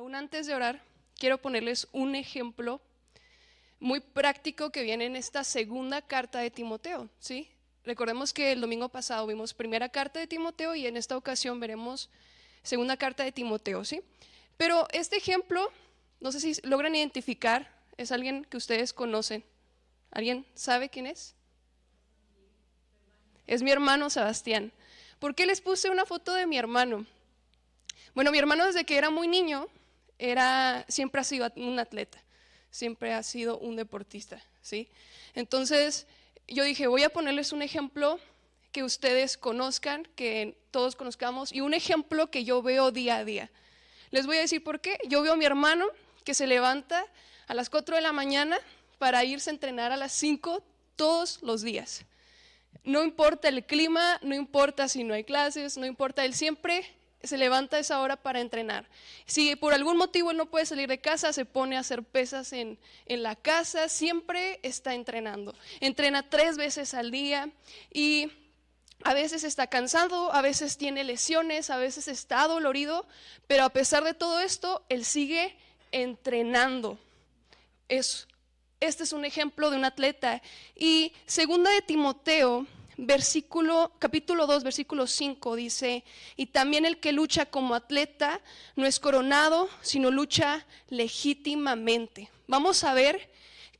aún antes de orar, quiero ponerles un ejemplo muy práctico que viene en esta segunda carta de Timoteo, ¿sí? Recordemos que el domingo pasado vimos primera carta de Timoteo y en esta ocasión veremos segunda carta de Timoteo, ¿sí? Pero este ejemplo, no sé si logran identificar, es alguien que ustedes conocen. ¿Alguien sabe quién es? Es mi hermano Sebastián. ¿Por qué les puse una foto de mi hermano? Bueno, mi hermano desde que era muy niño, siempre ha sido un atleta, siempre ha sido un deportista, ¿sí? Entonces yo dije, voy a ponerles un ejemplo que ustedes conozcan, que todos conozcamos, y un ejemplo que yo veo día a día. Les voy a decir por qué. Yo veo a mi hermano que se levanta a las 4 de la mañana para irse a entrenar a las 5 todos los días. No importa el clima, no importa si no hay clases, no importa, él siempre se levanta a esa hora para entrenar. Si por algún motivo él no puede salir de casa, se pone a hacer pesas en la casa, siempre está entrenando. Entrena 3 veces al día y a veces está cansado, a veces tiene lesiones, a veces está dolorido, pero a pesar de todo esto, él sigue entrenando. Este es un ejemplo de un atleta. Y segunda de Timoteo, capítulo 2, versículo 5 dice, y también el que lucha como atleta no es coronado, sino lucha legítimamente. Vamos a ver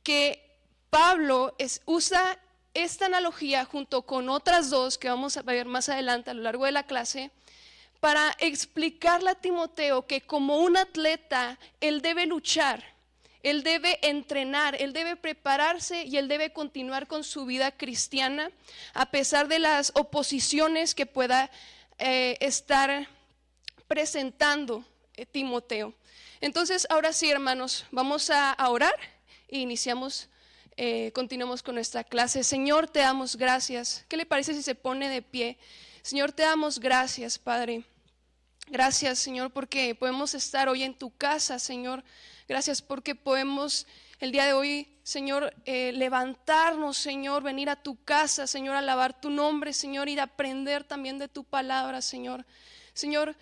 que Pablo usa esta analogía junto con otras dos que vamos a ver más adelante a lo largo de la clase, para explicarle a Timoteo que como un atleta, él debe luchar. Él debe entrenar, él debe prepararse y él debe continuar con su vida cristiana a pesar de las oposiciones que pueda estar presentando Timoteo. Entonces, ahora sí, hermanos, vamos a orar e continuamos con nuestra clase. Señor, te damos gracias. ¿Qué le parece si se pone de pie? Señor, te damos gracias, Padre. Gracias, Señor, porque podemos estar hoy en tu casa, Señor. Gracias porque podemos el día de hoy, Señor, levantarnos, Señor, venir a tu casa, Señor, alabar tu nombre, Señor, y aprender también de tu palabra, Señor. Señor,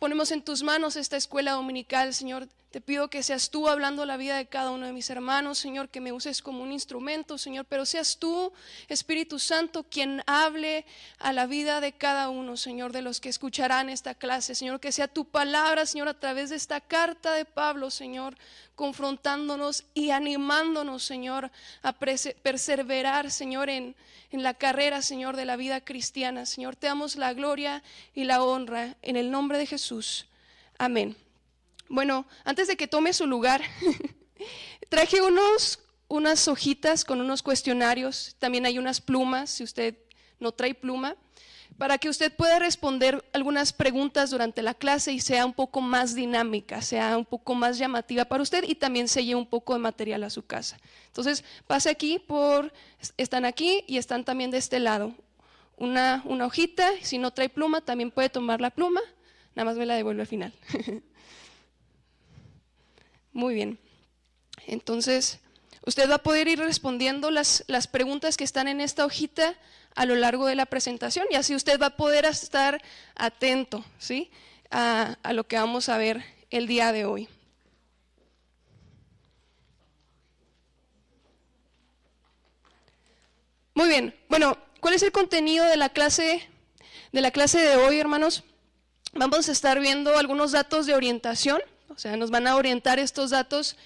ponemos en tus manos esta escuela dominical, Señor. Te pido que seas tú hablando la vida de cada uno de mis hermanos, Señor, que me uses como un instrumento, Señor, pero seas tú, Espíritu Santo, quien hable a la vida de cada uno, Señor, de los que escucharán esta clase, Señor, que sea tu palabra, Señor, a través de esta carta de Pablo, Señor, confrontándonos y animándonos, Señor, a perseverar, Señor, en la carrera, Señor, de la vida cristiana. Señor, te damos la gloria y la honra en el nombre de Jesús. Amén. Bueno, antes de que tome su lugar, traje unas hojitas con unos cuestionarios, también hay unas plumas, si usted no trae pluma, para que usted pueda responder algunas preguntas durante la clase y sea un poco más dinámica, sea un poco más llamativa para usted y también se lleve un poco de material a su casa. Entonces, pase aquí, están aquí y están también de este lado. Una hojita, si no trae pluma, también puede tomar la pluma, nada más me la devuelve al final. Muy bien, entonces usted va a poder ir respondiendo las preguntas que están en esta hojita a lo largo de la presentación y así usted va a poder estar atento, ¿sí? a lo que vamos a ver el día de hoy. Muy bien, bueno, ¿cuál es el contenido de la clase de hoy, hermanos? Vamos a estar viendo algunos datos de orientación. O sea, nos van a orientar estos datos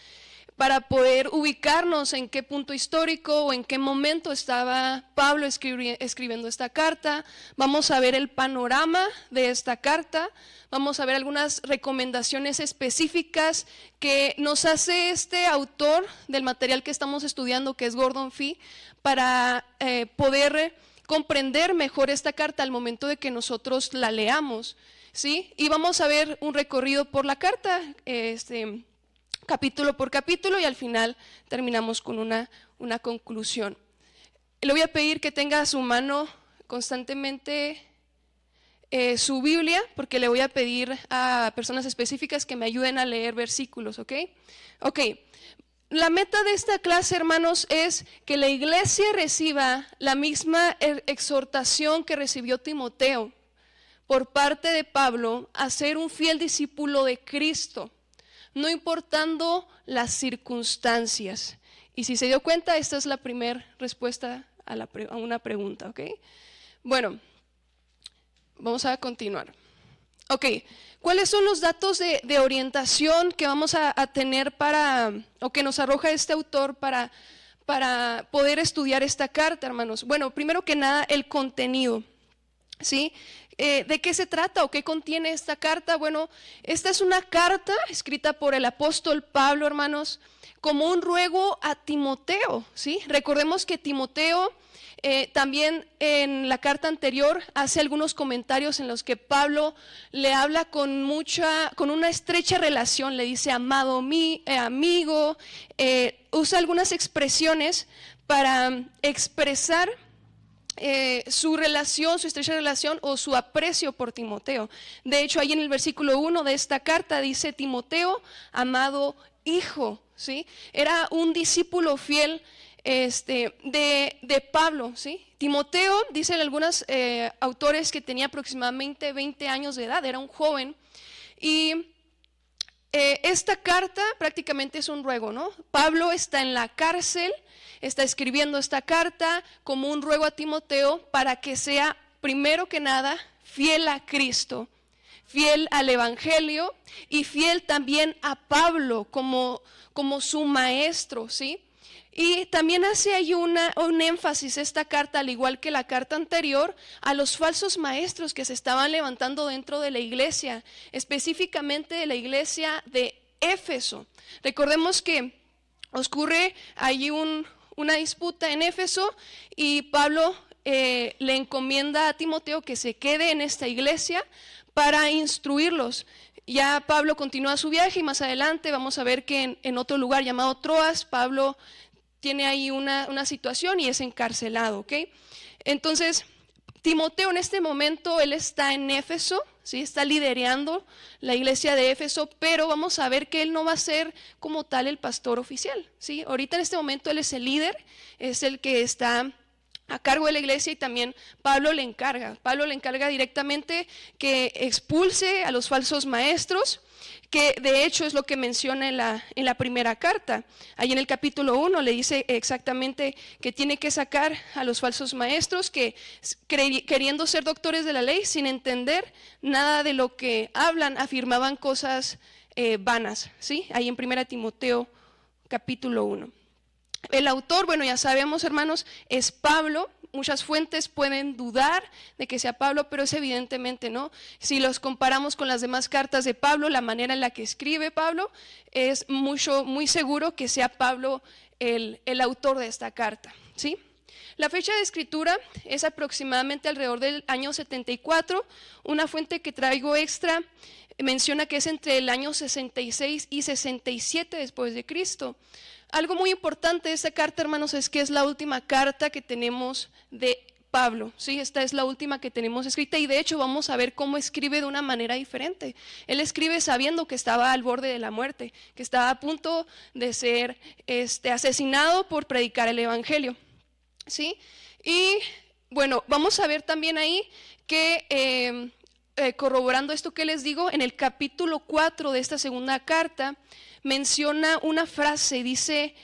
para poder ubicarnos en qué punto histórico o en qué momento estaba Pablo escribiendo esta carta. Vamos a ver el panorama de esta carta. Vamos a ver algunas recomendaciones específicas que nos hace este autor del material que estamos estudiando, que es Gordon Fee, para poder comprender mejor esta carta al momento de que nosotros la leamos. ¿Sí? Y vamos a ver un recorrido por la carta, capítulo por capítulo, y al final terminamos con una conclusión. Le voy a pedir que tenga a su mano constantemente su Biblia, porque le voy a pedir a personas específicas que me ayuden a leer versículos, ¿ok? Ok. La meta de esta clase, hermanos, es que la iglesia reciba la misma exhortación que recibió Timoteo por parte de Pablo a ser un fiel discípulo de Cristo. no importando las circunstancias. Y si se dio cuenta, esta es la primera respuesta a una pregunta, ¿ok? Bueno, vamos a continuar. Ok, ¿cuáles son los datos de orientación que vamos a tener o que nos arroja este autor para poder estudiar esta carta, hermanos? Bueno, primero que nada, el contenido, ¿sí? ¿De qué se trata o qué contiene esta carta? Bueno, esta es una carta escrita por el apóstol Pablo, hermanos, como un ruego a Timoteo, ¿sí? Recordemos que Timoteo también en la carta anterior hace algunos comentarios en los que Pablo le habla con una estrecha relación, le dice amado amigo, usa algunas expresiones para expresar su relación, su estrecha relación o su aprecio por Timoteo. De hecho, ahí en el versículo 1 de esta carta dice Timoteo, amado hijo, ¿sí? Era un discípulo fiel de Pablo, ¿sí? Timoteo, dicen algunos autores que tenía aproximadamente 20 años de edad, era un joven. Y esta carta prácticamente es un ruego, ¿no? Pablo está en la cárcel, está escribiendo esta carta como un ruego a Timoteo para que sea, primero que nada, fiel a Cristo, fiel al Evangelio y fiel también a Pablo como su maestro, ¿sí? Y también hace ahí un énfasis esta carta, al igual que la carta anterior, a los falsos maestros que se estaban levantando dentro de la iglesia, específicamente de la iglesia de Éfeso. Recordemos que ocurre allí una disputa en Éfeso y Pablo le encomienda a Timoteo que se quede en esta iglesia para instruirlos. Ya Pablo continúa su viaje y más adelante vamos a ver que en otro lugar llamado Troas, Pablo tiene ahí una situación y es encarcelado, ¿ok? Entonces, Timoteo en este momento, él está en Éfeso, ¿sí? Está liderando la iglesia de Éfeso, pero vamos a ver que él no va a ser como tal el pastor oficial, ¿sí? Ahorita en este momento él es el líder, es el que está a cargo de la iglesia y también Pablo le encarga directamente que expulse a los falsos maestros, que de hecho es lo que menciona en la primera carta. Ahí en el capítulo 1 le dice exactamente que tiene que sacar a los falsos maestros que queriendo ser doctores de la ley, sin entender nada de lo que hablan, afirmaban cosas vanas, ¿sí? Ahí en 1 Timoteo capítulo 1. El autor, bueno, ya sabemos, hermanos, es Pablo. Muchas fuentes pueden dudar de que sea Pablo, pero es evidentemente no. Si los comparamos con las demás cartas de Pablo, la manera en la que escribe Pablo, es muy seguro que sea Pablo el autor de esta carta, ¿sí? La fecha de escritura es aproximadamente alrededor del año 74. Una fuente que traigo extra menciona que es entre el año 66 y 67 después de Cristo. Algo muy importante de esta carta, hermanos, es que es la última carta que tenemos de Pablo, ¿sí? Esta es la última que tenemos escrita y de hecho vamos a ver cómo escribe de una manera diferente. Él escribe sabiendo que estaba al borde de la muerte, que estaba a punto de ser asesinado por predicar el Evangelio, ¿sí? Y bueno, vamos a ver también ahí que corroborando esto que les digo, en el capítulo 4 de esta segunda carta menciona una frase, dice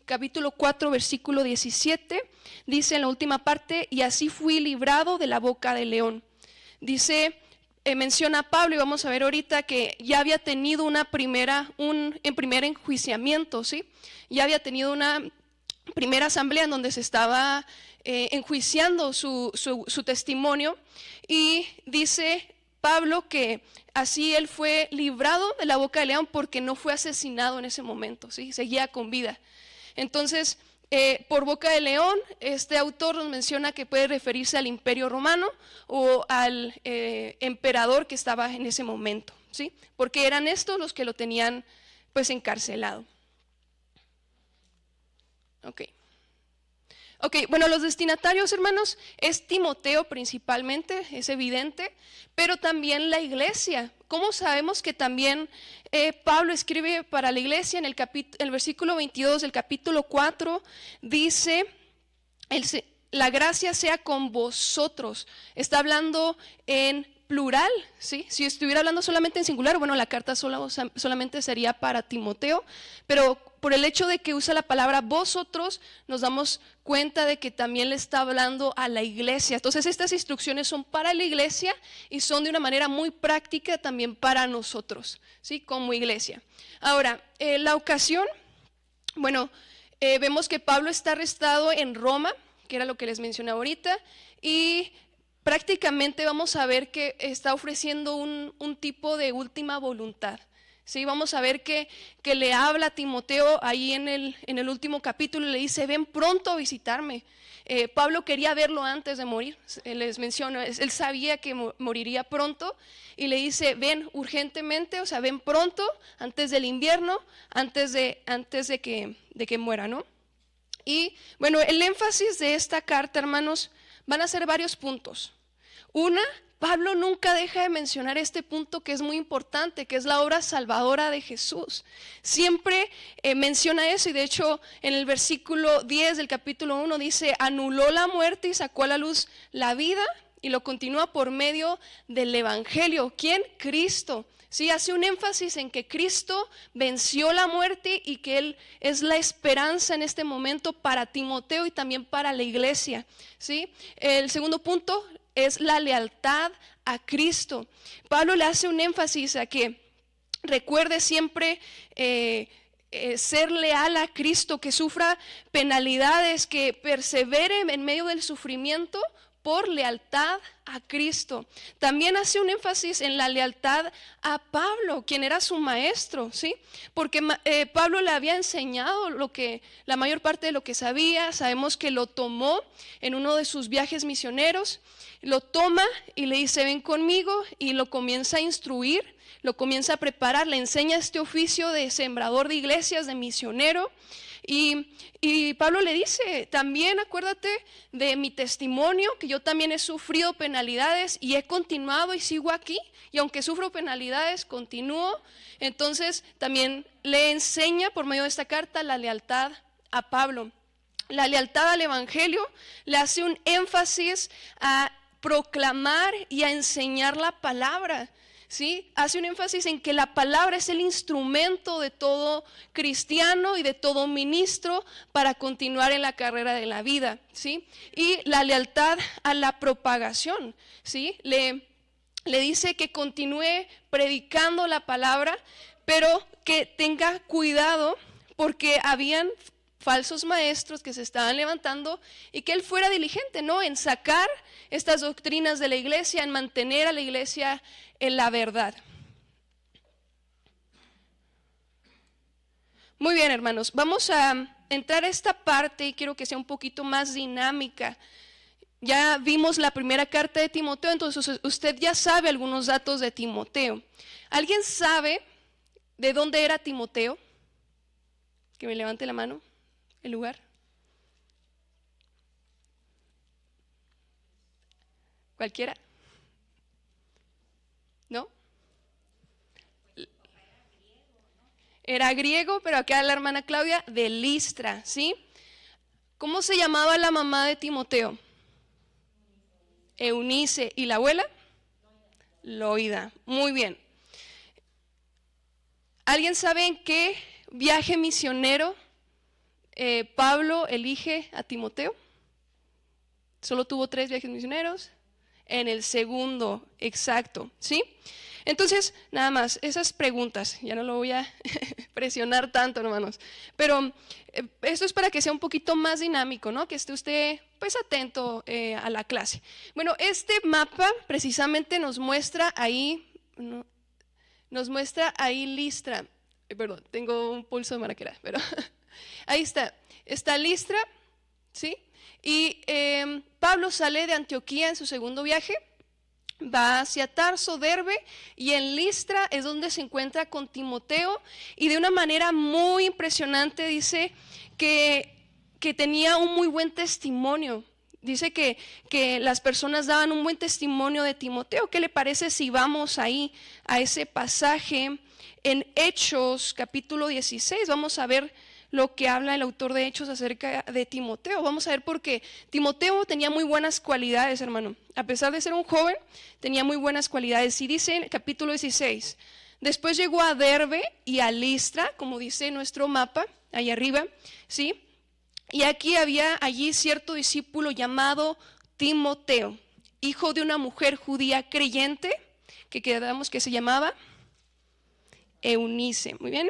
capítulo 4 versículo 17, dice en la última parte, y así fui librado de la boca del león. Dice, menciona a Pablo y vamos a ver ahorita que ya había tenido un primer enjuiciamiento, ¿sí? Ya había tenido una primera asamblea en donde se estaba enjuiciando su testimonio y dice Pablo que así él fue librado de la boca del león porque no fue asesinado en ese momento, ¿sí? Seguía con vida. Entonces, por boca del león, este autor nos menciona que puede referirse al Imperio Romano o al emperador que estaba en ese momento, ¿sí? Porque eran estos los que lo tenían pues encarcelado. Ok, bueno, los destinatarios, hermanos, es Timoteo principalmente, es evidente, pero también la iglesia. ¿Cómo sabemos que también Pablo escribe para la iglesia? En el versículo 22 del capítulo 4 dice, la gracia sea con vosotros. Está hablando en plural, ¿sí? Si estuviera hablando solamente en singular, bueno, la carta solamente sería para Timoteo, pero por el hecho de que usa la palabra vosotros, nos damos cuenta de que también le está hablando a la iglesia. Entonces estas instrucciones son para la iglesia y son de una manera muy práctica también para nosotros, ¿sí? Como iglesia. Ahora, la ocasión, bueno, vemos que Pablo está arrestado en Roma, que era lo que les mencioné ahorita, y prácticamente vamos a ver que está ofreciendo un tipo de última voluntad. Sí, vamos a ver que le habla a Timoteo ahí en el último capítulo y le dice, ven pronto a visitarme. Pablo quería verlo antes de morir, les menciono, él sabía que moriría pronto y le dice, ven urgentemente, o sea, ven pronto, antes del invierno, antes de que muera, ¿no? Y bueno, el énfasis de esta carta, hermanos, van a ser varios puntos. Una, Pablo nunca deja de mencionar este punto que es muy importante, que es la obra salvadora de Jesús. Siempre menciona eso y de hecho en el versículo 10 del capítulo 1 dice, anuló la muerte y sacó a la luz la vida y lo continúa por medio del evangelio. ¿Quién? Cristo. Sí, hace un énfasis en que Cristo venció la muerte y que Él es la esperanza en este momento para Timoteo y también para la iglesia. ¿Sí? El segundo punto es la lealtad a Cristo. Pablo le hace un énfasis a que recuerde siempre ser leal a Cristo, que sufra penalidades, que persevere en medio del sufrimiento por lealtad a Cristo. También hace un énfasis en la lealtad a Pablo, quien era su maestro, ¿sí? Porque Pablo le había enseñado la mayor parte de lo que sabía. Sabemos que lo tomó en uno de sus viajes misioneros, lo toma y le dice, ven conmigo, y lo comienza a instruir, lo comienza a preparar, le enseña este oficio de sembrador de iglesias, de misionero. Y Pablo le dice, también acuérdate de mi testimonio, que yo también he sufrido penalidades y he continuado y sigo aquí, y aunque sufro penalidades, continúo. Entonces también le enseña por medio de esta carta la lealtad a Pablo. La lealtad al evangelio, le hace un énfasis a proclamar y a enseñar la palabra. ¿Sí? Hace un énfasis en que la palabra es el instrumento de todo cristiano y de todo ministro para continuar en la carrera de la vida, ¿sí? Y la lealtad a la propagación, ¿sí? Le dice que continúe predicando la palabra, pero que tenga cuidado porque habían falsos maestros que se estaban levantando y que él fuera diligente, ¿no? En sacar estas doctrinas de la iglesia, en mantener a la iglesia en la verdad. Muy bien, hermanos, vamos a entrar a esta parte y quiero que sea un poquito más dinámica. Ya vimos la primera carta de Timoteo, entonces usted ya sabe algunos datos de Timoteo. ¿Alguien sabe de dónde era Timoteo? Que me levante la mano, el lugar. ¿Cualquiera? ¿No? Era griego, pero acá la hermana Claudia de Listra, ¿sí? ¿Cómo se llamaba la mamá de Timoteo? Eunice. ¿Y la abuela? Loida. Muy bien. ¿Alguien sabe en qué viaje misionero Pablo elige a Timoteo? Solo tuvo 3 viajes misioneros. En el segundo, exacto, ¿sí? Entonces, nada más, esas preguntas, ya no lo voy a presionar tanto, hermanos, pero esto es para que sea un poquito más dinámico, ¿no? Que esté usted, pues, atento a la clase. Bueno, este mapa precisamente nos muestra ahí, ¿no? Nos muestra ahí Listra, perdón, tengo un pulso de maraquera, pero ahí está Listra, ¿sí? Y Pablo sale de Antioquía en su segundo viaje, va hacia Tarso, Derbe, y en Listra es donde se encuentra con Timoteo, y de una manera muy impresionante dice que tenía un muy buen testimonio. Dice que las personas daban un buen testimonio de Timoteo. ¿Qué le parece si vamos ahí a ese pasaje en Hechos capítulo 16? Vamos a ver lo que habla el autor de Hechos acerca de Timoteo. Vamos a ver por qué. Timoteo tenía muy buenas cualidades, hermano. A pesar de ser un joven, tenía muy buenas cualidades. Y dice en el capítulo 16, después llegó a Derbe y a Listra, como dice nuestro mapa, ahí arriba, ¿sí? Y aquí había allí cierto discípulo llamado Timoteo, hijo de una mujer judía creyente, que quedamos que se llamaba Eunice, muy bien,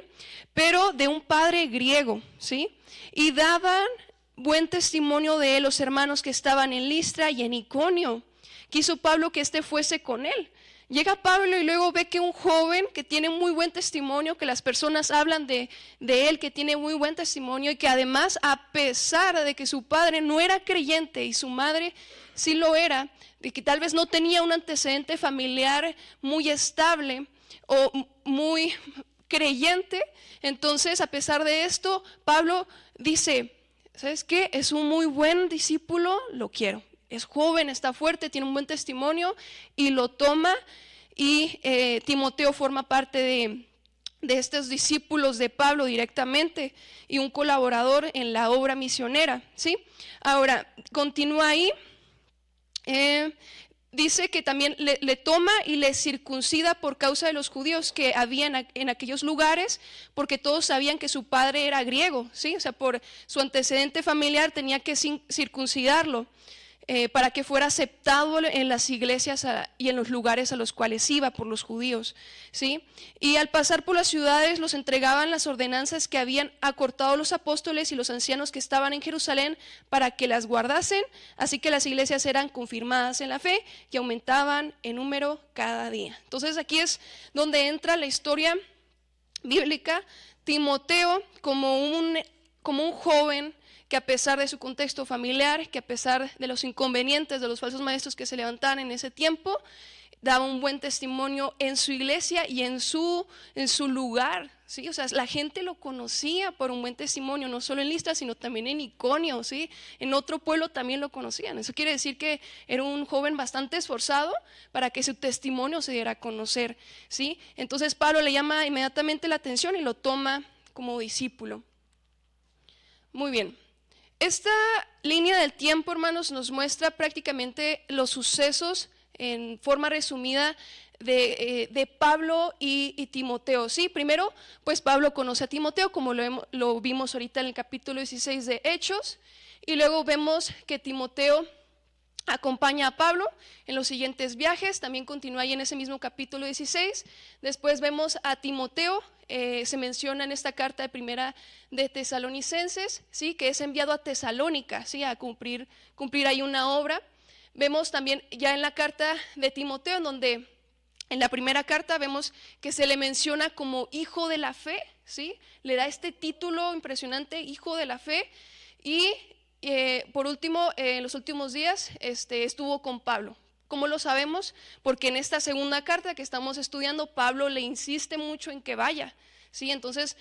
pero de un padre griego, ¿sí? Y daban buen testimonio de él los hermanos que estaban en Listra y en Iconio. Quiso Pablo que éste fuese con él. Llega Pablo y luego ve que un joven que tiene muy buen testimonio, que las personas hablan de él, que tiene muy buen testimonio y que además, a pesar de que su padre no era creyente y su madre sí lo era, de que tal vez no tenía un antecedente familiar muy estable o muy creyente, entonces a pesar de esto, Pablo dice, ¿sabes qué? Es un muy buen discípulo, lo quiero. Es joven, está fuerte, tiene un buen testimonio y lo toma, y Timoteo forma parte de estos discípulos de Pablo directamente y un colaborador en la obra misionera, ¿sí? Ahora, continúa ahí. Dice que también le toma y le circuncida por causa de los judíos que habían en aquellos lugares, porque todos sabían que su padre era griego, ¿sí? O sea, por su antecedente familiar tenía que circuncidarlo. Para que fuera aceptado en las iglesias y en los lugares a los cuales iba por los judíos, ¿sí? Y al pasar por las ciudades los entregaban las ordenanzas que habían acortado los apóstoles y los ancianos que estaban en Jerusalén para que las guardasen, así que las iglesias eran confirmadas en la fe y aumentaban en número cada día. Entonces aquí es donde entra la historia bíblica. Timoteo como un joven que a pesar de su contexto familiar, que a pesar de los inconvenientes de los falsos maestros que se levantaban en ese tiempo, daba un buen testimonio en su iglesia y en su lugar, ¿sí? O sea, la gente lo conocía por un buen testimonio, no solo en Listra, sino también en Iconio, ¿sí? En otro pueblo también lo conocían. Eso quiere decir que era un joven bastante esforzado para que su testimonio se diera a conocer, ¿sí? Entonces Pablo le llama inmediatamente la atención y lo toma como discípulo. Muy bien. Esta línea del tiempo, hermanos, nos muestra prácticamente los sucesos en forma resumida de Pablo y Timoteo. Sí, primero, pues Pablo conoce a Timoteo, como lo vimos ahorita en el capítulo 16 de Hechos, y luego vemos que Timoteo acompaña a Pablo en los siguientes viajes, también continúa ahí en ese mismo capítulo 16. Después vemos a Timoteo, se menciona en esta carta de primera de Tesalonicenses, ¿sí? Que es enviado a Tesalónica, ¿sí? A cumplir ahí una obra. Vemos también ya en la carta de Timoteo, en donde en la primera carta vemos que se le menciona como hijo de la fe, ¿sí? Le da este título impresionante, hijo de la fe. Y por último, en los últimos días estuvo con Pablo. ¿Cómo lo sabemos? Porque en esta segunda carta que estamos estudiando, Pablo le insiste mucho en que vaya, ¿sí? Entonces,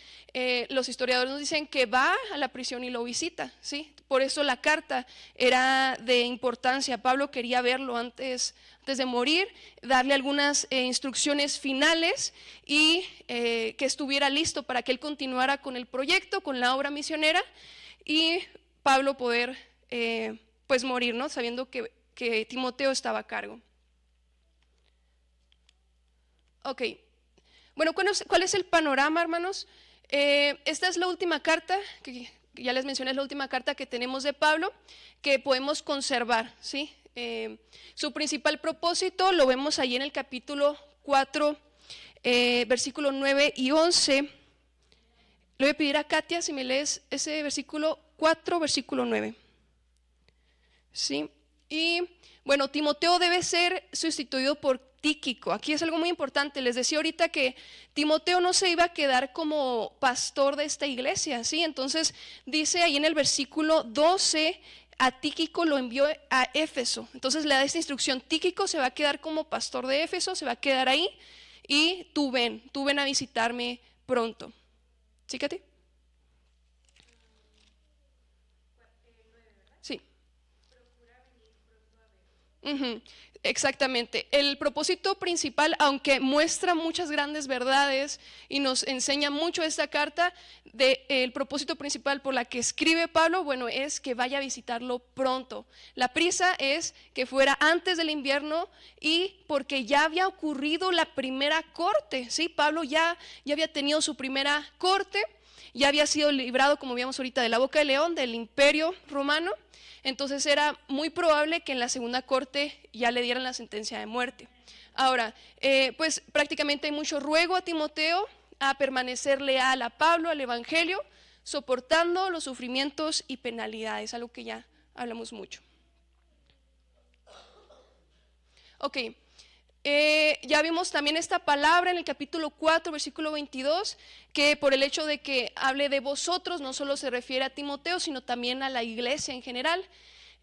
los historiadores nos dicen que va a la prisión y lo visita, ¿sí? Por eso la carta era de importancia. Pablo quería verlo antes de morir, darle algunas instrucciones finales y que estuviera listo para que él continuara con el proyecto, con la obra misionera, y Pablo poder pues morir, ¿no? Sabiendo que Timoteo estaba a cargo. Ok, bueno, ¿cuál es el panorama, hermanos? Esta es la última carta, que ya les mencioné, es la última carta que tenemos de Pablo, que podemos conservar, ¿sí? Su principal propósito lo vemos ahí en el capítulo 4, versículos 9 y 11. Le voy a pedir a Katia si me lees ese versículo 4, versículo 9. ¿Sí? Y bueno, Timoteo debe ser sustituido por Tíquico. Aquí es algo muy importante. Les decía ahorita que Timoteo no se iba a quedar como pastor de esta iglesia, ¿sí? Entonces dice ahí en el versículo 12, a Tíquico lo envió a Éfeso. Entonces le da esta instrucción: Tíquico se va a quedar como pastor de Éfeso, se va a quedar ahí, y tú ven a visitarme pronto. ¿Sí, Katy? Sí. Uh-huh. Exactamente. El propósito principal, aunque muestra muchas grandes verdades y nos enseña mucho esta carta, el propósito principal por la que escribe Pablo, bueno, es que vaya a visitarlo pronto. La prisa es que fuera antes del invierno y porque ya había ocurrido la primera corte, ¿sí? Pablo ya había tenido su primera corte, ya había sido librado, como vimos ahorita, de la boca del león, del imperio romano. Entonces era muy probable que en la segunda corte ya le dieran la sentencia de muerte. Ahora, pues prácticamente hay mucho ruego a Timoteo a permanecer leal a Pablo, al Evangelio, soportando los sufrimientos y penalidades, algo que ya hablamos mucho. Ok, ya vimos también esta palabra en el capítulo 4, versículo 22, que por el hecho de que hable de vosotros, no solo se refiere a Timoteo, sino también a la iglesia en general.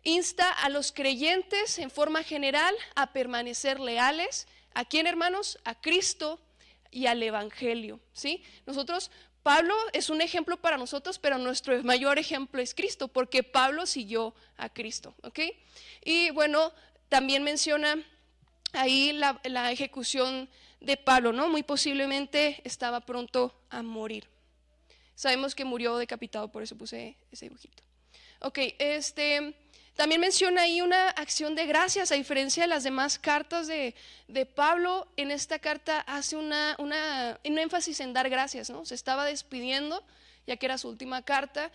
Insta a los creyentes en forma general a permanecer leales. ¿A quién, hermanos? A Cristo y al Evangelio, ¿sí? Nosotros, Pablo es un ejemplo para nosotros, pero nuestro mayor ejemplo es Cristo, porque Pablo siguió a Cristo, ¿ok? Y bueno, también menciona ahí la ejecución de Pablo, ¿no? Muy posiblemente estaba pronto a morir. Sabemos que murió decapitado, por eso puse ese dibujito. Ok, también menciona ahí una acción de gracias, a diferencia de las demás cartas de Pablo. En esta carta hace un énfasis en dar gracias, ¿no? Se estaba despidiendo, ya que era su última carta.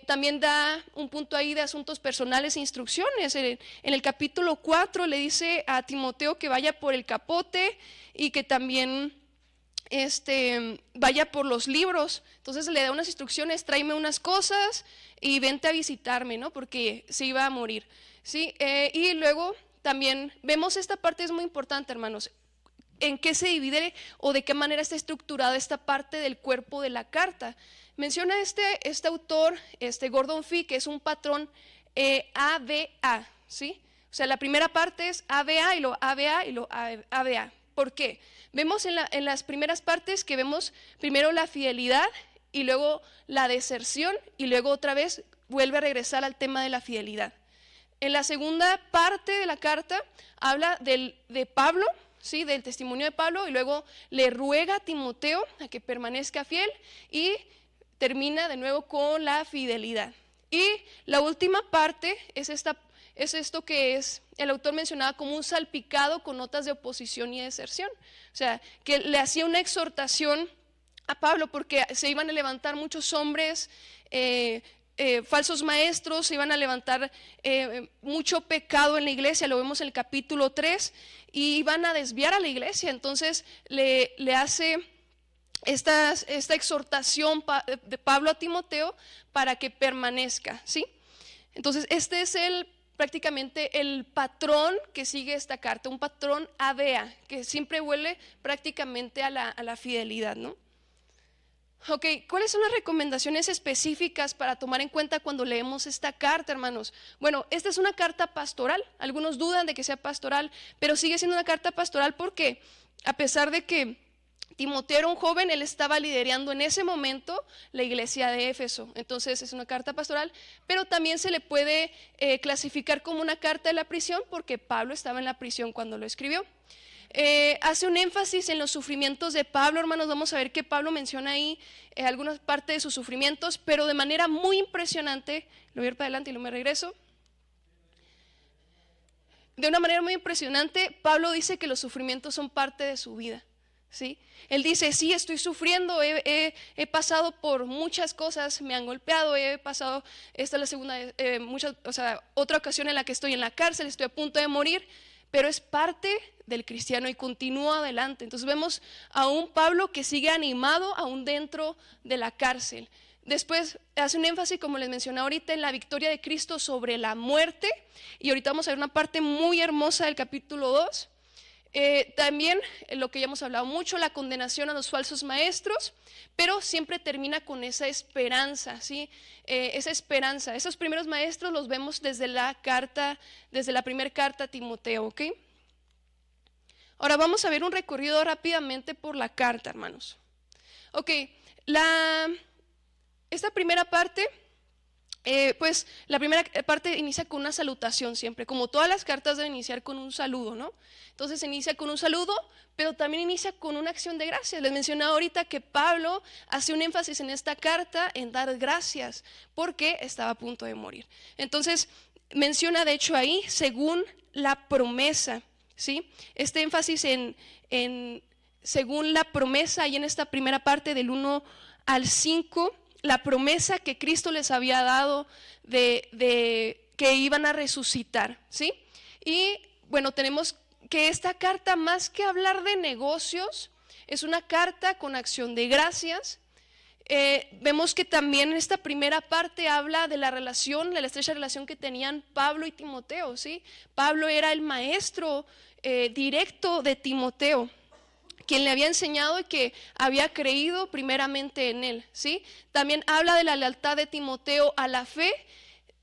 También da un punto ahí de asuntos personales e instrucciones. En el capítulo 4 le dice a Timoteo que vaya por el capote y que también vaya por los libros. Entonces le da unas instrucciones: tráeme unas cosas y vente a visitarme, ¿no? Porque se iba a morir, ¿sí? Y luego también vemos esta parte, es muy importante, hermanos, en qué se divide o de qué manera está estructurada esta parte del cuerpo de la carta. Menciona este autor, Gordon Fee, que es un patrón ABA, ¿sí? O sea, la primera parte es ABA y lo ABA y lo ABA. ¿Por qué? Vemos en las primeras partes que vemos primero la fidelidad y luego la deserción y luego otra vez vuelve a regresar al tema de la fidelidad. En la segunda parte de la carta habla de Pablo, ¿sí? Del testimonio de Pablo, y luego le ruega a Timoteo a que permanezca fiel y termina de nuevo con la fidelidad. Y la última parte es esto que el autor mencionaba como un salpicado con notas de oposición y deserción. O sea, que le hacía una exhortación a Pablo porque se iban a levantar muchos hombres, falsos maestros, se iban a levantar mucho pecado en la iglesia, lo vemos en el capítulo 3, y iban a desviar a la iglesia. Entonces le hace esta exhortación de Pablo a Timoteo para que permanezca, ¿sí? Entonces este es prácticamente el patrón que sigue esta carta, un patrón ABA, que siempre huele prácticamente a la fidelidad, ¿no? Ok, ¿cuáles son las recomendaciones específicas para tomar en cuenta cuando leemos esta carta, hermanos? Bueno, esta es una carta pastoral. Algunos dudan de que sea pastoral, pero sigue siendo una carta pastoral porque a pesar de que Timoteo era un joven, él estaba liderando en ese momento la iglesia de Éfeso. Entonces es una carta pastoral, pero también se le puede clasificar como una carta de la prisión porque Pablo estaba en la prisión cuando lo escribió. Hace un énfasis en los sufrimientos de Pablo, hermanos. Vamos a ver que Pablo menciona ahí algunas partes de sus sufrimientos, pero de manera muy impresionante. Lo voy a ir para adelante y luego me regreso. De una manera muy impresionante, Pablo dice que los sufrimientos son parte de su vida, ¿sí? Él dice: sí, estoy sufriendo, he pasado por muchas cosas, me han golpeado, he pasado, esta es la segunda, otra ocasión en la que estoy en la cárcel, estoy a punto de morir, pero es parte del cristiano y continúa adelante. Entonces vemos a un Pablo que sigue animado aún dentro de la cárcel. Después hace un énfasis, como les mencioné ahorita, en la victoria de Cristo sobre la muerte, y ahorita vamos a ver una parte muy hermosa del capítulo 2. También lo que ya hemos hablado mucho, la condenación a los falsos maestros, pero siempre termina con esa esperanza, ¿sí? Esa esperanza. Esos primeros maestros los vemos desde la primera carta a Timoteo, ¿ok? Ahora vamos a ver un recorrido rápidamente por la carta, hermanos. Ok, esta primera parte Pues la primera parte inicia con una salutación siempre, como todas las cartas deben iniciar con un saludo, ¿no? Entonces inicia con un saludo, pero también inicia con una acción de gracias. Les mencionaba ahorita que Pablo hace un énfasis en esta carta en dar gracias porque estaba a punto de morir. Entonces menciona de hecho ahí, según la promesa, ¿sí? Este énfasis en según la promesa, y en esta primera parte del 1 al 5, la promesa que Cristo les había dado de que iban a resucitar, ¿sí? Y bueno, tenemos que esta carta, más que hablar de negocios, es una carta con acción de gracias. Vemos que también en esta primera parte habla de la relación, de la estrecha relación que tenían Pablo y Timoteo, ¿sí? Pablo era el maestro directo de Timoteo, quien le había enseñado y que había creído primeramente en él, ¿sí? También habla de la lealtad de Timoteo a la fe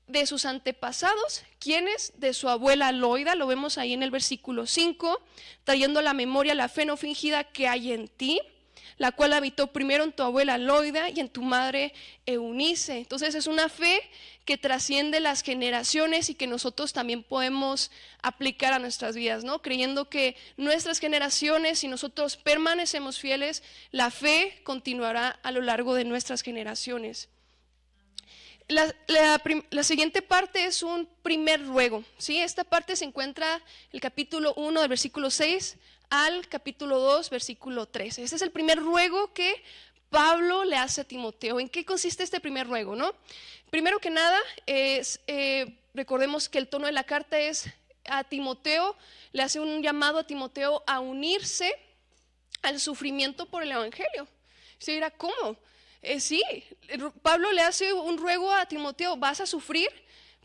de sus antepasados, quienes de su abuela Loida, lo vemos ahí en el versículo 5, trayendo a la memoria la fe no fingida que hay en ti, la cual habitó primero en tu abuela Loida y en tu madre Eunice. Entonces es una fe que trasciende las generaciones y que nosotros también podemos aplicar a nuestras vidas, ¿no? Creyendo que nuestras generaciones, si nosotros permanecemos fieles, la fe continuará a lo largo de nuestras generaciones. La siguiente parte es un primer ruego, ¿sí? Esta parte se encuentra en el capítulo 1 del versículo 6 al capítulo 2, versículo 13. Este es el primer ruego que Pablo le hace a Timoteo. ¿En qué consiste este primer ruego, no? Primero que nada, recordemos que el tono de la carta es a Timoteo, le hace un llamado a Timoteo a unirse al sufrimiento por el evangelio. Se dirá, ¿cómo? Sí, Pablo le hace un ruego a Timoteo, vas a sufrir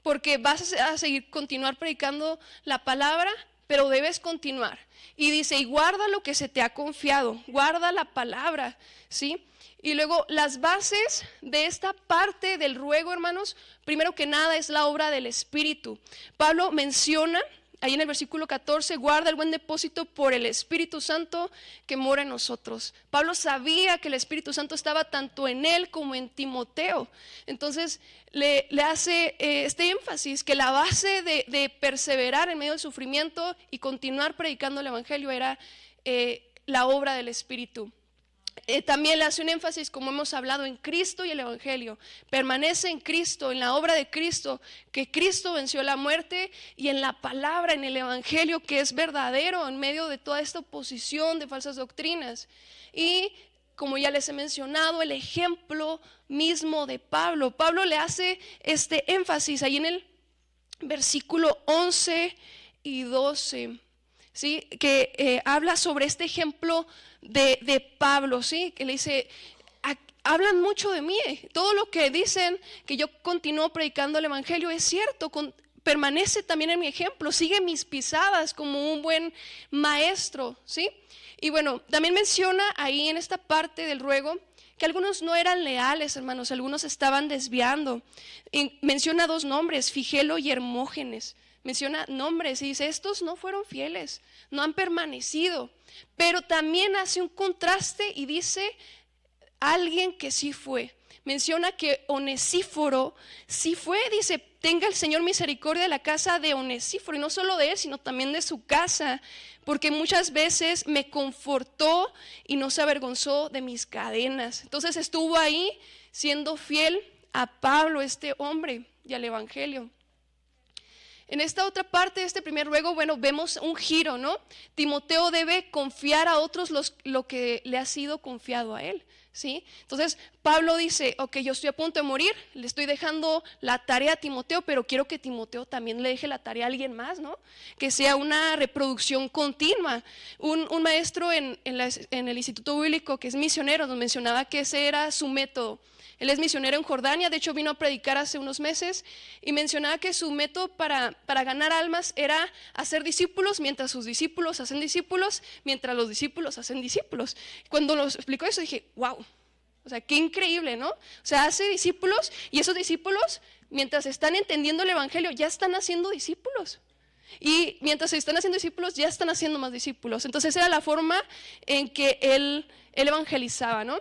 porque vas a seguir, continuar predicando la palabra, pero debes continuar. Y dice, y guarda lo que se te ha confiado, guarda la palabra, ¿sí? Y luego las bases de esta parte del ruego, hermanos, primero que nada es la obra del Espíritu. Pablo menciona ahí en el versículo 14, guarda el buen depósito por el Espíritu Santo que mora en nosotros. Pablo sabía que el Espíritu Santo estaba tanto en él como en Timoteo. Entonces le hace este énfasis que la base de perseverar en medio del sufrimiento y continuar predicando el Evangelio era la obra del Espíritu. También le hace un énfasis, como hemos hablado, en Cristo y el Evangelio. Permanece en Cristo, en la obra de Cristo, que Cristo venció la muerte, y en la palabra, en el Evangelio, que es verdadero en medio de toda esta oposición de falsas doctrinas. Y como ya les he mencionado, el ejemplo mismo de Pablo. Pablo le hace este énfasis ahí en el versículo 11 y 12. ¿Sí? Que habla sobre este ejemplo de Pablo, ¿sí? Que le dice, hablan mucho de mí, todo lo que dicen que yo continúo predicando el evangelio es cierto, permanece también en mi ejemplo, sigue mis pisadas como un buen maestro, ¿sí? Y bueno, también menciona ahí en esta parte del ruego que algunos no eran leales, hermanos, algunos estaban desviando. Y menciona dos nombres, Figelo y Hermógenes. Menciona nombres y dice, estos no fueron fieles, no han permanecido. Pero también hace un contraste y dice, alguien que sí fue. Menciona que Onesíforo sí fue, dice, tenga el Señor misericordia de la casa de Onesíforo, y no solo de él, sino también de su casa, porque muchas veces me confortó y no se avergonzó de mis cadenas. Entonces estuvo ahí siendo fiel a Pablo, este hombre, y al evangelio. En esta otra parte de este primer ruego, bueno, vemos un giro, ¿no? Timoteo debe confiar a otros lo que le ha sido confiado a él, ¿sí? Entonces, Pablo dice, ok, yo estoy a punto de morir, le estoy dejando la tarea a Timoteo, pero quiero que Timoteo también le deje la tarea a alguien más, ¿no? Que sea una reproducción continua. Un maestro en el Instituto Bíblico, que es misionero, nos mencionaba que ese era su método. Él es misionero en Jordania, de hecho vino a predicar hace unos meses y mencionaba que su método para ganar almas era hacer discípulos mientras sus discípulos hacen discípulos, mientras los discípulos hacen discípulos. Cuando nos explicó eso dije, wow, o sea, qué increíble, ¿no? O sea, hace discípulos y esos discípulos, mientras están entendiendo el evangelio, ya están haciendo discípulos. Y mientras se están haciendo discípulos, ya están haciendo más discípulos. Entonces era la forma en que él evangelizaba, ¿no?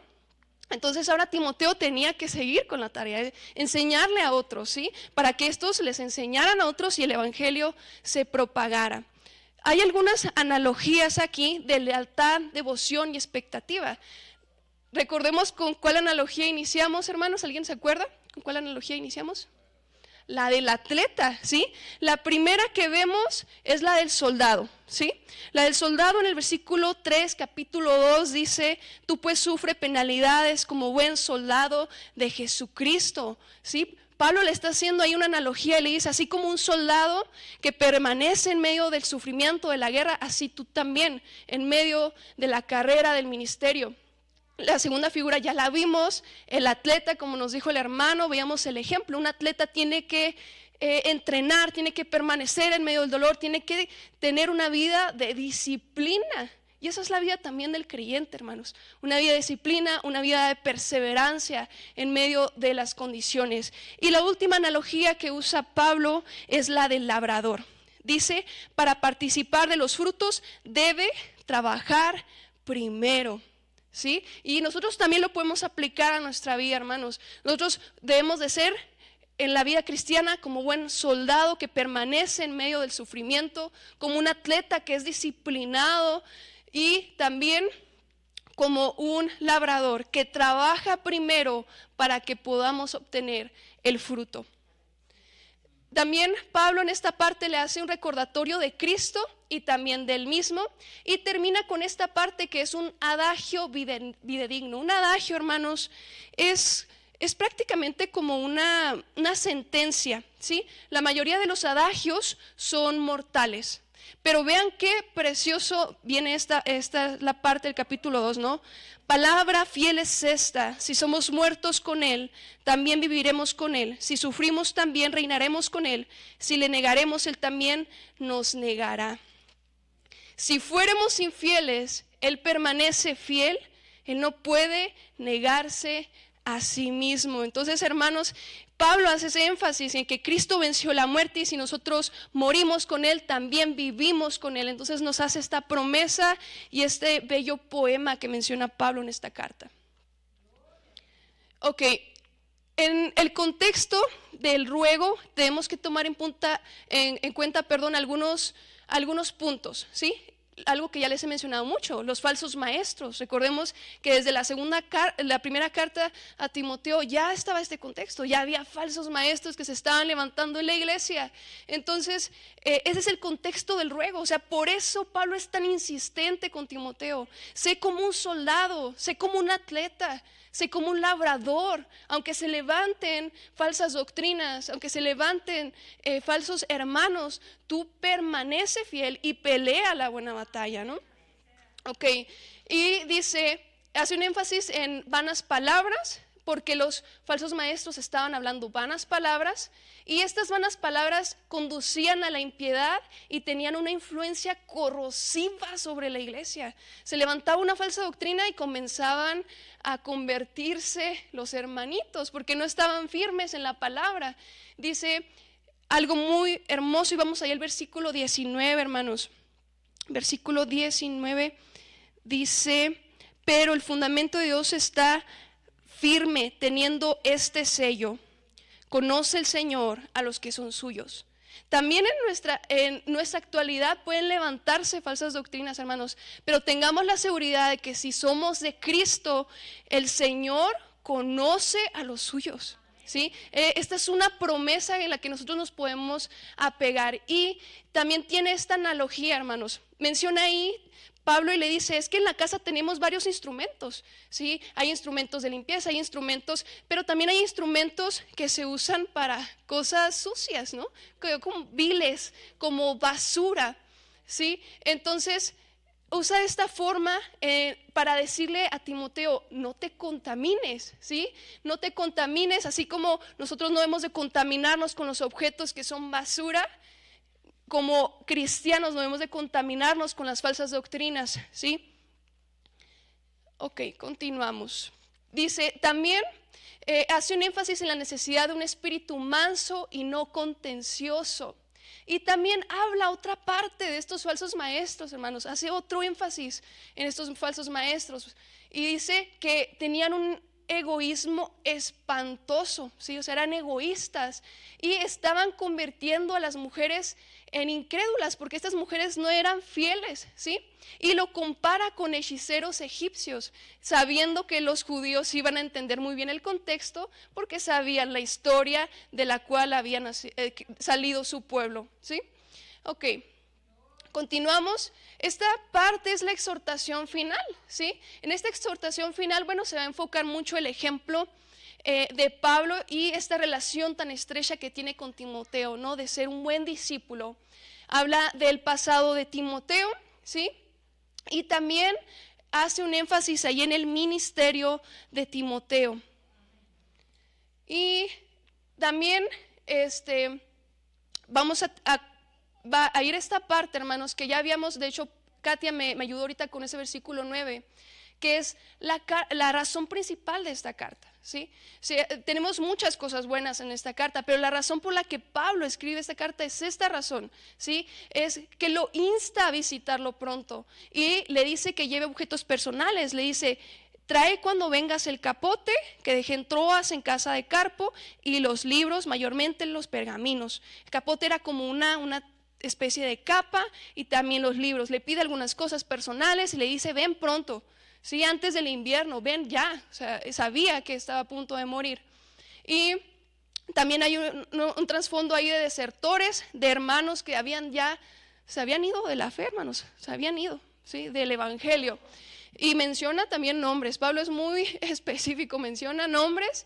Entonces ahora Timoteo tenía que seguir con la tarea de enseñarle a otros, ¿sí? Para que estos les enseñaran a otros y el evangelio se propagara. Hay algunas analogías aquí de lealtad, devoción y expectativa. Recordemos con cuál analogía iniciamos, hermanos. ¿Alguien se acuerda? ¿Con cuál analogía iniciamos? La del atleta, ¿sí? La primera que vemos es la del soldado, ¿sí? La del soldado en el versículo 3, capítulo 2 dice, tú pues sufre penalidades como buen soldado de Jesucristo, ¿sí? Pablo le está haciendo ahí una analogía y le dice, así como un soldado que permanece en medio del sufrimiento de la guerra, así tú también en medio de la carrera del ministerio. La segunda figura ya la vimos, el atleta, como nos dijo el hermano, veíamos el ejemplo. Un atleta tiene que entrenar, tiene que permanecer en medio del dolor, tiene que tener una vida de disciplina. Y esa es la vida también del creyente, hermanos. Una vida de disciplina, una vida de perseverancia en medio de las condiciones. Y la última analogía que usa Pablo es la del labrador. Dice, para participar de los frutos debe trabajar primero. ¿Sí? Y nosotros también lo podemos aplicar a nuestra vida, hermanos. Nosotros debemos de ser en la vida cristiana como buen soldado que permanece en medio del sufrimiento, como un atleta que es disciplinado y también como un labrador que trabaja primero para que podamos obtener el fruto. También Pablo en esta parte le hace un recordatorio de Cristo y también del mismo, y termina con esta parte que es un adagio videdigno. Un adagio, hermanos, es prácticamente como una sentencia, ¿sí? La mayoría de los adagios son mortales, pero vean qué precioso viene esta la parte del capítulo 2, ¿no? Palabra fiel es esta, si somos muertos con Él, también viviremos con Él. Si sufrimos, también reinaremos con Él. Si le negaremos, Él también nos negará. Si fuéramos infieles, Él permanece fiel, Él no puede negarse a sí mismo. Entonces, hermanos, Pablo hace ese énfasis en que Cristo venció la muerte y si nosotros morimos con Él, también vivimos con Él. Entonces nos hace esta promesa y este bello poema que menciona Pablo en esta carta. Ok, en el contexto del ruego tenemos que tomar en cuenta, algunos puntos, ¿sí? Algo que ya les he mencionado mucho, los falsos maestros. Recordemos que desde la primera carta a Timoteo ya estaba este contexto, ya había falsos maestros que se estaban levantando en la iglesia. Entonces, ese es el contexto del ruego. O sea, por eso Pablo es tan insistente con Timoteo. Sé como un soldado, sé como un atleta, sé como un labrador. Aunque se levanten falsas doctrinas, aunque se levanten falsos hermanos, tú permanece fiel y pelea la buena batalla, ¿no? Ok, y dice, hace un énfasis en vanas palabras, porque los falsos maestros estaban hablando vanas palabras, y estas vanas palabras conducían a la impiedad y tenían una influencia corrosiva sobre la iglesia. Se levantaba una falsa doctrina y comenzaban a convertirse los hermanitos, porque no estaban firmes en la palabra. Dice algo muy hermoso y vamos allá al versículo 19, hermanos. Versículo 19 dice, pero el fundamento de Dios está firme teniendo este sello. Conoce el Señor a los que son suyos. También en nuestra actualidad pueden levantarse falsas doctrinas, hermanos, pero tengamos la seguridad de que si somos de Cristo, el Señor conoce a los suyos. ¿Sí? Esta es una promesa en la que nosotros nos podemos apegar. Y también tiene esta analogía, hermanos. Menciona ahí Pablo y le dice, es que en la casa tenemos varios instrumentos, ¿sí? Hay instrumentos de limpieza, hay instrumentos, pero también hay instrumentos que se usan para cosas sucias, ¿no? Como viles, como basura, ¿sí? Entonces usa esta forma para decirle a Timoteo, no te contamines, ¿sí? No te contamines, así como nosotros no debemos de contaminarnos con los objetos que son basura, como cristianos no debemos de contaminarnos con las falsas doctrinas, ¿sí? Ok, continuamos. Dice, también hace un énfasis en la necesidad de un espíritu manso y no contencioso. Y también habla otra parte de estos falsos maestros, hermanos. Hace otro énfasis en estos falsos maestros. Y dice que tenían egoísmo espantoso, ¿sí? O sea, eran egoístas y estaban convirtiendo a las mujeres en incrédulas porque estas mujeres no eran fieles, ¿sí? Y lo compara con hechiceros egipcios, sabiendo que los judíos iban a entender muy bien el contexto porque sabían la historia de la cual había salido su pueblo, ¿sí? Ok. Continuamos. Esta parte es la exhortación final, ¿sí? En esta exhortación final, bueno, se va a enfocar mucho el ejemplo de Pablo y esta relación tan estrecha que tiene con Timoteo, ¿no? De ser un buen discípulo. Habla del pasado de Timoteo, ¿sí? Y también hace un énfasis ahí en el ministerio de Timoteo. Y también vamos va a ir esta parte, hermanos, que ya habíamos, de hecho, Katia me ayudó ahorita con ese versículo 9, que es la razón principal de esta carta, ¿sí? Sí, tenemos muchas cosas buenas en esta carta, pero la razón por la que Pablo escribe esta carta es esta razón, ¿sí? Es que lo insta a visitarlo pronto y le dice que lleve objetos personales, le dice: trae cuando vengas el capote que dejé en Troas en casa de Carpo y los libros, mayormente los pergaminos. El capote era como una especie de capa y también los libros. Le pide algunas cosas personales y le dice: ven pronto, ¿sí? Antes del invierno, ven ya. O sea, sabía que estaba a punto de morir. Y también hay un trasfondo ahí de desertores, de hermanos que se habían ido de la fe, hermanos, se habían ido, ¿sí? Del evangelio. Y menciona también nombres. Pablo es muy específico, menciona nombres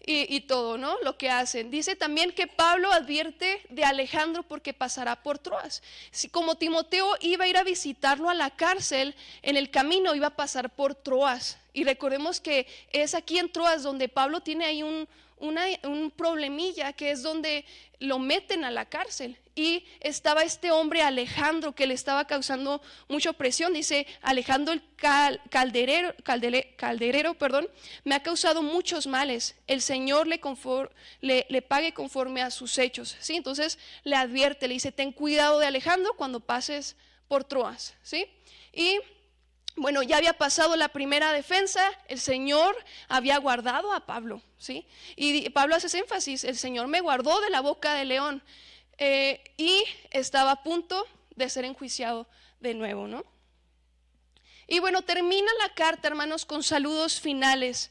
y todo, ¿no? Lo que hacen. Dice también que Pablo advierte de Alejandro porque pasará por Troas. Si como Timoteo iba a ir a visitarlo a la cárcel, en el camino iba a pasar por Troas. Y recordemos que es aquí en Troas donde Pablo tiene ahí un problemilla, que es donde lo meten a la cárcel. Y estaba este hombre Alejandro que le estaba causando mucha presión. Dice: Alejandro el calderero, me ha causado muchos males. El Señor le pague conforme a sus hechos, ¿sí? Entonces le advierte, le dice: ten cuidado de Alejandro cuando pases por Troas, ¿sí? Y bueno, ya había pasado la primera defensa, el Señor había guardado a Pablo, ¿sí? Y Pablo hace ese énfasis: el Señor me guardó de la boca del león. Y estaba a punto de ser enjuiciado de nuevo, ¿no? Y bueno, termina la carta, hermanos, con saludos finales.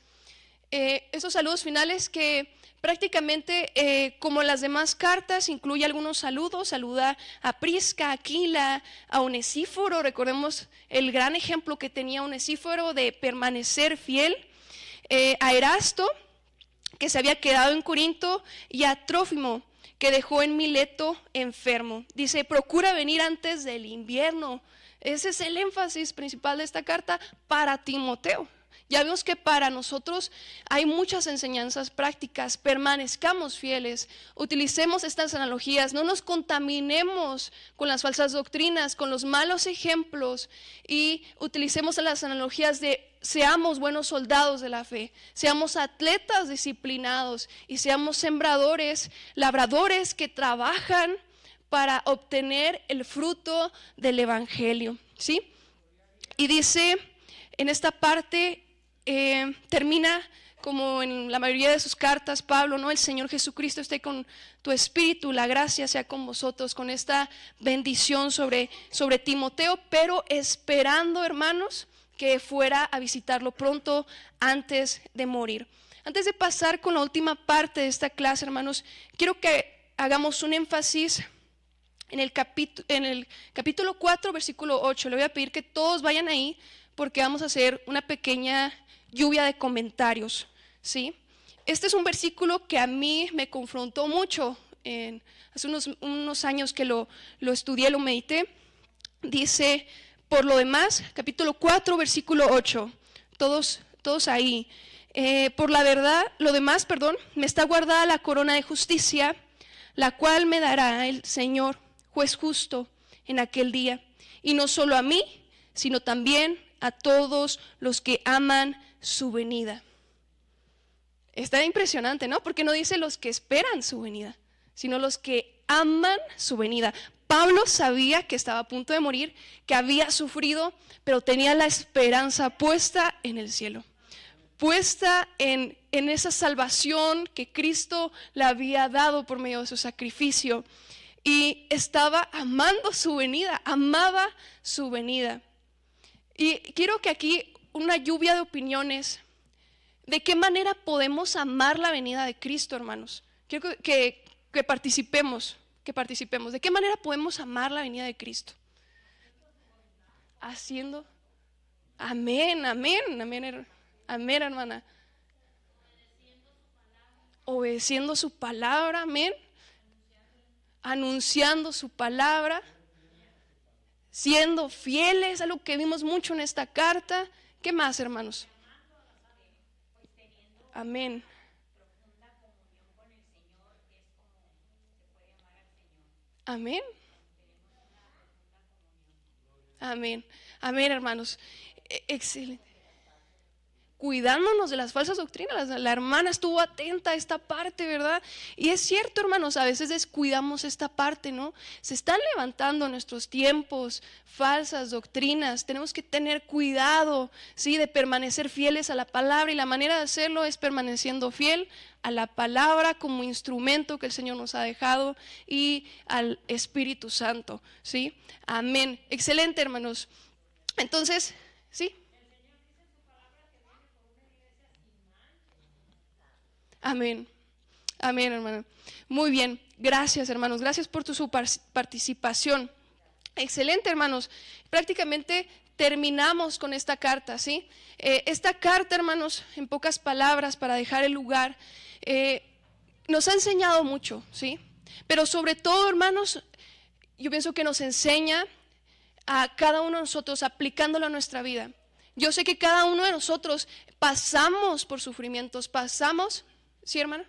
Esos saludos finales que prácticamente, como las demás cartas, incluye algunos saludos. Saluda a Prisca, a Aquila, a Onesíforo. Recordemos el gran ejemplo que tenía Onesíforo de permanecer fiel. A Erasto, que se había quedado en Corinto, y a Trófimo, que dejó en Mileto enfermo. Dice: procura venir antes del invierno. Ese es el énfasis principal de esta carta para Timoteo. Ya vemos que para nosotros hay muchas enseñanzas prácticas. Permanezcamos fieles, utilicemos estas analogías, no nos contaminemos con las falsas doctrinas, con los malos ejemplos, y utilicemos las analogías de: seamos buenos soldados de la fe, seamos atletas disciplinados y seamos sembradores, labradores que trabajan para obtener el fruto del evangelio, ¿sí? Y dice en esta parte, termina como en la mayoría de sus cartas Pablo, ¿no? El Señor Jesucristo esté con tu espíritu, la gracia sea con vosotros, con esta bendición sobre Timoteo, pero esperando, hermanos, que fuera a visitarlo pronto antes de morir. Antes de pasar con la última parte de esta clase, hermanos, quiero que hagamos un énfasis en el capítulo 4, versículo 8. Le voy a pedir que todos vayan ahí porque vamos a hacer una pequeña lluvia de comentarios, ¿sí? Este es un versículo que a mí me confrontó mucho hace unos años que lo estudié, lo medité. Dice: por lo demás, capítulo 4, versículo 8, todos ahí. Por la verdad, me está guardada la corona de justicia, la cual me dará el Señor, juez justo, en aquel día. Y no solo a mí, sino también a todos los que aman su venida. Está impresionante, ¿no? Porque no dice los que esperan su venida, sino los que aman su venida. Pablo sabía que estaba a punto de morir, que había sufrido, pero tenía la esperanza puesta en el cielo. puesta en esa salvación que Cristo le había dado por medio de su sacrificio. Y estaba amando su venida, amaba su venida. Y quiero que aquí una lluvia de opiniones. ¿De qué manera podemos amar la venida de Cristo, hermanos? Quiero que participemos, ¿De qué manera podemos amar la venida de Cristo? Haciendo. Amén, hermana. Obedeciendo su palabra, amén. Anunciando su palabra. Siendo fieles, algo que vimos mucho en esta carta. ¿Qué más, hermanos? Amén. Amén. Amén. Amén, hermanos. Excelente. Cuidándonos de las falsas doctrinas. La hermana estuvo atenta a esta parte, ¿verdad? Y es cierto, hermanos, a veces descuidamos esta parte, ¿no? Se están levantando en nuestros tiempos falsas doctrinas. Tenemos que tener cuidado, ¿sí? De permanecer fieles a la palabra, y la manera de hacerlo es permaneciendo fiel a la palabra como instrumento que el Señor nos ha dejado, y al Espíritu Santo, ¿sí? Amén. Excelente, hermanos. Entonces, ¿sí? Amén. Amén, hermano. Muy bien. Gracias, hermanos. Gracias por su participación. Excelente, hermanos. Prácticamente terminamos con esta carta, ¿sí? Esta carta, hermanos, en pocas palabras, para dejar el lugar, nos ha enseñado mucho, ¿sí? Pero sobre todo, hermanos, yo pienso que nos enseña a cada uno de nosotros, aplicándolo a nuestra vida. Yo sé que cada uno de nosotros pasamos por sufrimientos, pasamos. ¿Sí, hermana?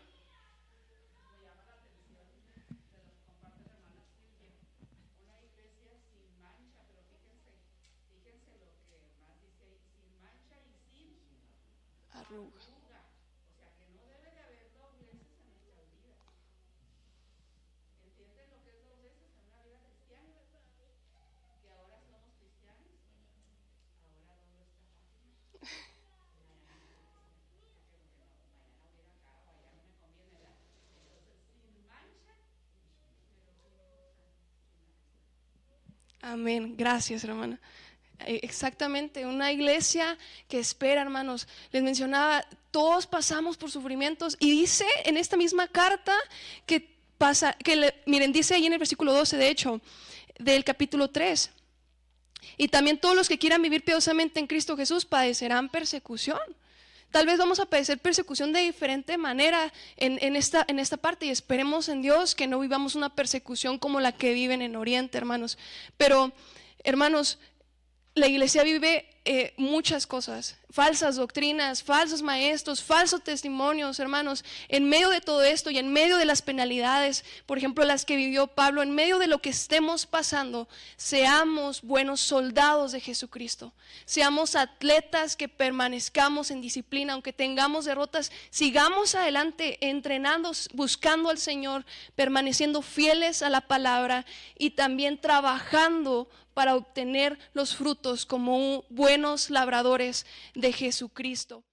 Arruga. Amén. Gracias, hermana. Exactamente, una iglesia que espera, hermanos. Les mencionaba, todos pasamos por sufrimientos, y dice en esta misma carta que pasa, miren, dice ahí en el versículo 12, de hecho, del capítulo 3. Y también todos los que quieran vivir piadosamente en Cristo Jesús padecerán persecución. Tal vez vamos a padecer persecución de diferente manera en esta parte, y esperemos en Dios que no vivamos una persecución como la que viven en Oriente, hermanos. Pero, hermanos, la iglesia vive muchas cosas, falsas doctrinas, falsos maestros, falsos testimonios, hermanos. En medio de todo esto y en medio de las penalidades, por ejemplo, las que vivió Pablo, en medio de lo que estemos pasando, seamos buenos soldados de Jesucristo. Seamos atletas que permanezcamos en disciplina, aunque tengamos derrotas, sigamos adelante, entrenando, buscando al Señor, permaneciendo fieles a la palabra, y también trabajando para obtener los frutos como buenos labradores de Jesucristo.